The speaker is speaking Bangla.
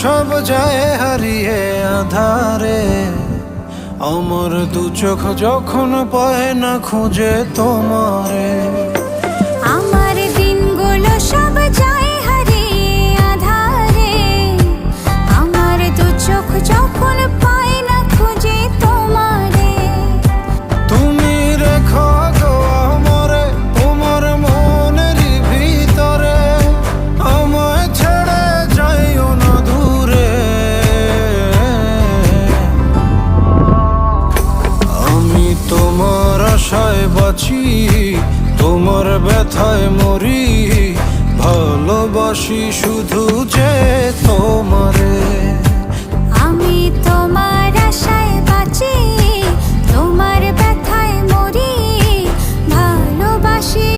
সব যায় হারিয়ে আধারে, আমার দু চোখ যখন পায় না খুঁজে তোমারে। আমার দিনগুলো সব যায় হারিয়ে আধারে, আমার দু চোখ যখন পায় না খুঁজে তোমারে। তুমি রেখো গো আমারে তোমার মনেরই ভিতরে, আমায় ছেড়ে যাইও না দূরে। আমি তোমার আশায় বাঁচি, তোমার ব্যথায় মরি, ভালোবাসি শুধু যে তোমারে। আমি তোমার আশা